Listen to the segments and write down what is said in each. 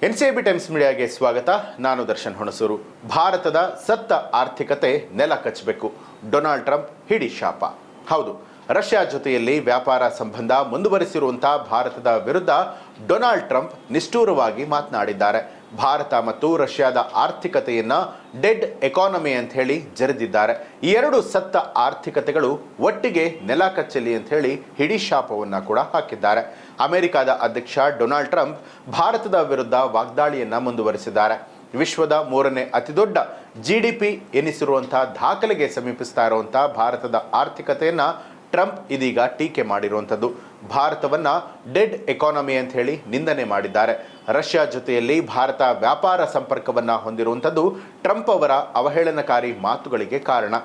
NCB times ಮೀಡಿಯಾಗೆ ಸ್ವಾಗತ. ನಾನು ದರ್ಶನ್ ಹುಣಸೂರು. ಭಾರತದ ಸತ್ತ ಆರ್ಥಿಕತೆ ನೆಲ ಕಚ್ಚಬೇಕು, ಡೊನಾಲ್ಡ್ ಟ್ರಂಪ್ ಹಿಡಿ ಶಾಪ. ಹೌದು, ರಷ್ಯಾ ಜೊತೆಯಲ್ಲಿ ವ್ಯಾಪಾರ ಸಂಬಂಧ ಮುಂದುವರಿಸಿರುವಂತಹ ಭಾರತದ ವಿರುದ್ಧ ಡೊನಾಲ್ಡ್ ಟ್ರಂಪ್ ನಿಷ್ಠೂರವಾಗಿ ಮಾತನಾಡಿದ್ದಾರೆ. ಭಾರತ ಮತ್ತು ರಷ್ಯಾದ ಆರ್ಥಿಕತೆಯನ್ನ ಡೆಡ್ ಎಕಾನಮಿ ಅಂತ ಹೇಳಿ ಜರೆದಿದ್ದಾರೆ. ಈ ಎರಡು ಸತ್ತ ಆರ್ಥಿಕತೆಗಳು ಒಟ್ಟಿಗೆ ನೆಲ ಕಚ್ಚಲಿ ಅಂತ ಹೇಳಿ ಹಿಡಿ ಶಾಪವನ್ನ ಕೂಡ ಹಾಕಿದ್ದಾರೆ. ಅಮೆರಿಕದ ಅಧ್ಯಕ್ಷ ಡೊನಾಲ್ಡ್ ಟ್ರಂಪ್ ಭಾರತದ ವಿರುದ್ಧ ವಾಗ್ದಾಳಿಯನ್ನ ಮುಂದುವರಿಸಿದ್ದಾರೆ. ವಿಶ್ವದ 3ನೇ ಅತಿದೊಡ್ಡ GDP ಎನಿಸಿರುವಂತಹ ದಾಖಲೆಗೆ ಸಮೀಪಿಸ್ತಾ ಇರುವಂತಹ ಭಾರತದ ಆರ್ಥಿಕತೆಯನ್ನ ಟ್ರಂಪ್ ಇದೀಗ ಟೀಕೆ ಮಾಡಿರುವಂಥದ್ದು. ಭಾರತವನ್ನ ಡೆಡ್ ಎಕಾನಮಿ ಅಂತ ಹೇಳಿ ನಿಂದನೆ ಮಾಡಿದ್ದಾರೆ. ರಷ್ಯಾ ಜೊತೆಯಲ್ಲಿ ಭಾರತ ವ್ಯಾಪಾರ ಸಂಪರ್ಕವನ್ನ ಹೊಂದಿರುವಂಥದ್ದು ಟ್ರಂಪ್ ಅವರ ಅವಹೇಳನಕಾರಿ ಮಾತುಗಳಿಗೆ ಕಾರಣ.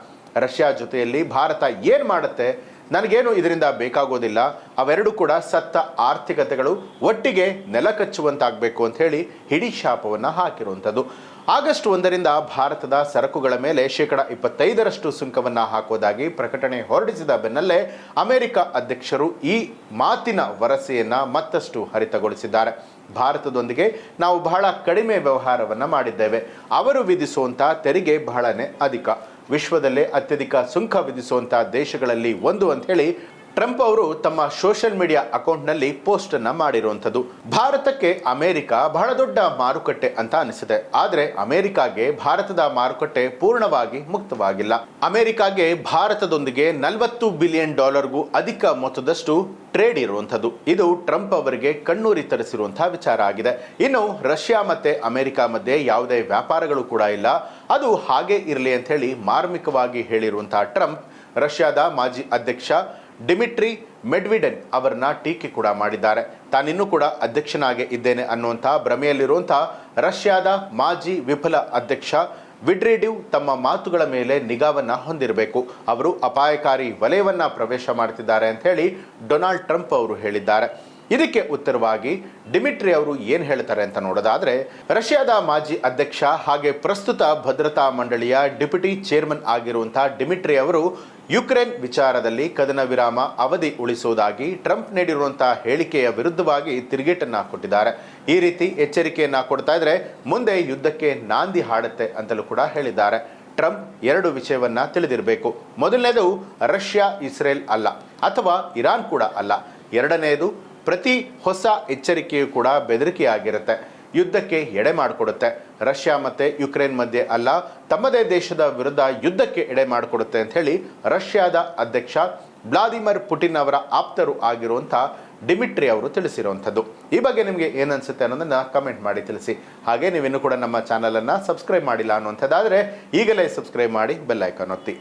ರಷ್ಯಾ ಜೊತೆಯಲ್ಲಿ ಭಾರತ ಏನ್ ಮಾಡುತ್ತೆ, ನನಗೇನು ಇದರಿಂದ ಬೇಕಾಗೋದಿಲ್ಲ, ಅವೆರಡು ಕೂಡ ಸತ್ತ ಆರ್ಥಿಕತೆಗಳು ಒಟ್ಟಿಗೆ ನೆಲ ಕಚ್ಚುವಂತಾಗಬೇಕು ಅಂತ ಹೇಳಿ ಹಿಡಿ ಶಾಪವನ್ನ ಹಾಕಿರುವಂಥದ್ದು. ಆಗಸ್ಟ್ 1ರಿಂದ ಭಾರತದ ಸರಕುಗಳ ಮೇಲೆ 25% ಸುಂಕವನ್ನ ಹಾಕೋದಾಗಿ ಪ್ರಕಟಣೆ ಹೊರಡಿಸಿದ ಬೆನ್ನಲ್ಲೇ ಅಮೆರಿಕ ಅಧ್ಯಕ್ಷರು ಈ ಮಾತಿನ ವರಸೆಯನ್ನ ಮತ್ತಷ್ಟು ಹರಿತಗೊಳಿಸಿದ್ದಾರೆ. ಭಾರತದೊಂದಿಗೆ ನಾವು ಬಹಳ ಕಡಿಮೆ ವ್ಯವಹಾರವನ್ನ ಮಾಡಿದ್ದೇವೆ, ಅವರು ವಿಧಿಸುವಂತ ತೆರಿಗೆ ಬಹಳನೇ ಅಧಿಕ, ವಿಶ್ವದಲ್ಲೇ ಅತ್ಯಧಿಕ ಸುಂಕ ವಿಧಿಸುವಂತಹ ದೇಶಗಳಲ್ಲಿ ಒಂದು ಅಂತ ಹೇಳಿ ಟ್ರಂಪ್ ಅವರು ತಮ್ಮ ಸೋಷಿಯಲ್ ಮೀಡಿಯಾ ಅಕೌಂಟ್ನಲ್ಲಿ ಪೋಸ್ಟ್ ಅನ್ನ ಮಾಡಿರುವಂಥದ್ದು. ಭಾರತಕ್ಕೆ ಅಮೆರಿಕ ಬಹಳ ದೊಡ್ಡ ಮಾರುಕಟ್ಟೆ ಅಂತ ಅನಿಸಿದೆ, ಆದರೆ ಅಮೆರಿಕಾಗೆ ಭಾರತದ ಮಾರುಕಟ್ಟೆ ಪೂರ್ಣವಾಗಿ ಮುಕ್ತವಾಗಿಲ್ಲ. ಅಮೆರಿಕಾಗೆ ಭಾರತದೊಂದಿಗೆ $40 ಬಿಲಿಯನ್ ಅಧಿಕ ಮೊತ್ತದಷ್ಟು ಟ್ರೇಡ್ ಇರುವಂಥದ್ದು. ಇದು ಟ್ರಂಪ್ ಅವರಿಗೆ ಕಣ್ಣೂರಿ ತರಿಸಿರುವಂತಹ ವಿಚಾರ ಆಗಿದೆ. ಇನ್ನು ರಷ್ಯಾ ಮತ್ತೆ ಅಮೆರಿಕ ಮಧ್ಯೆ ಯಾವುದೇ ವ್ಯಾಪಾರಗಳು ಕೂಡ ಇಲ್ಲ, ಅದು ಹಾಗೆ ಇರಲಿ ಅಂತ ಹೇಳಿ ಮಾರ್ಮಿಕವಾಗಿ ಹೇಳಿರುವಂತಹ ಟ್ರಂಪ್ ರಷ್ಯಾದ ಮಾಜಿ ಅಧ್ಯಕ್ಷ ಡಿಮಿಟ್ರಿ ಮೆಡ್ವಿಡೆನ್ ಅವರನ್ನ ಟೀಕೆ ಕೂಡ ಮಾಡಿದ್ದಾರೆ. ತಾನಿನ್ನೂ ಕೂಡ ಅಧ್ಯಕ್ಷನಾಗೆ ಇದ್ದೇನೆ ಅನ್ನುವಂತಹ ಭ್ರಮೆಯಲ್ಲಿರುವಂತಹ ರಷ್ಯಾದ ಮಾಜಿ ವಿಫಲ ಅಧ್ಯಕ್ಷ ವಿಡ್ರಿಡಿವ್ ತಮ್ಮ ಮಾತುಗಳ ಮೇಲೆ ನಿಗಾವನ್ನ ಹೊಂದಿರಬೇಕು, ಅವರು ಅಪಾಯಕಾರಿ ವಲಯವನ್ನ ಪ್ರವೇಶ ಮಾಡ್ತಿದ್ದಾರೆ ಅಂತ ಹೇಳಿ ಡೊನಾಲ್ಡ್ ಟ್ರಂಪ್ ಅವರು ಹೇಳಿದ್ದಾರೆ. ಇದಕ್ಕೆ ಉತ್ತರವಾಗಿ ಡಿಮಿಟ್ರಿ ಅವರು ಏನು ಹೇಳ್ತಾರೆ ಅಂತ ನೋಡೋದಾದ್ರೆ, ರಷ್ಯಾದ ಮಾಜಿ ಅಧ್ಯಕ್ಷ ಹಾಗೆ ಪ್ರಸ್ತುತ ಭದ್ರತಾ ಮಂಡಳಿಯ ಡೆಪ್ಯೂಟಿ ಚೇರ್ಮನ್ ಆಗಿರುವಂತಹ ಡಿಮಿಟ್ರಿ ಅವರು ಯುಕ್ರೇನ್ ವಿಚಾರದಲ್ಲಿ ಕದನ ವಿರಾಮ ಅವಧಿ ಉಳಿಸುವುದಾಗಿ ಟ್ರಂಪ್ ನೀಡಿರುವಂತಹ ಹೇಳಿಕೆಯ ವಿರುದ್ಧವಾಗಿ ತಿರುಗೇಟನ್ನ ಕೊಟ್ಟಿದ್ದಾರೆ. ಈ ರೀತಿ ಎಚ್ಚರಿಕೆಯನ್ನ ಕೊಡ್ತಾ ಇದ್ರೆ ಮುಂದೆ ಯುದ್ಧಕ್ಕೆ ನಾಂದಿ ಹಾಡುತ್ತೆ ಅಂತಲೂ ಕೂಡ ಹೇಳಿದ್ದಾರೆ. ಟ್ರಂಪ್ ಎರಡು ವಿಷಯವನ್ನ ತಿಳಿದಿರಬೇಕು. ಮೊದಲನೇದು, ರಷ್ಯಾ ಇಸ್ರೇಲ್ ಅಲ್ಲ ಅಥವಾ ಇರಾನ್ ಕೂಡ ಅಲ್ಲ. ಎರಡನೆಯದು, ಪ್ರತಿ ಹೊಸ ಎಚ್ಚರಿಕೆಯೂ ಕೂಡ ಬೆದರಿಕೆಯಾಗಿರುತ್ತೆ, ಯುದ್ಧಕ್ಕೆ ಎಡೆ ಮಾಡಿಕೊಡುತ್ತೆ. ರಷ್ಯಾ ಮತ್ತೆ ಯುಕ್ರೇನ್ ಮಧ್ಯೆ ಅಲ್ಲ, ತಮ್ಮದೇ ದೇಶದ ವಿರುದ್ಧ ಯುದ್ಧಕ್ಕೆ ಎಡೆ ಮಾಡಿಕೊಡುತ್ತೆ ಅಂತ ಹೇಳಿ ರಷ್ಯಾದ ಅಧ್ಯಕ್ಷ ವ್ಲಾದಿಮಿರ್ ಪುಟಿನ್ ಅವರ ಆಪ್ತರು ಆಗಿರುವಂತಹ ಡಿಮಿಟ್ರಿ ಅವರು ತಿಳಿಸಿರುವಂಥದ್ದು. ಈ ಬಗ್ಗೆ ನಿಮಗೆ ಏನನ್ಸುತ್ತೆ ಅನ್ನೋದನ್ನ ಕಮೆಂಟ್ ಮಾಡಿ ತಿಳಿಸಿ. ಹಾಗೆ ನೀವಿನ್ನೂ ಕೂಡ ನಮ್ಮ ಚಾನಲ್ ಅನ್ನ ಸಬ್ಸ್ಕ್ರೈಬ್ ಮಾಡಿಲ್ಲ ಅನ್ನುವಂಥದ್ದಾದ್ರೆ ಈಗಲೇ ಸಬ್ಸ್ಕ್ರೈಬ್ ಮಾಡಿ ಬೆಲ್ ಐಕಾನ್ ಒತ್ತಿ.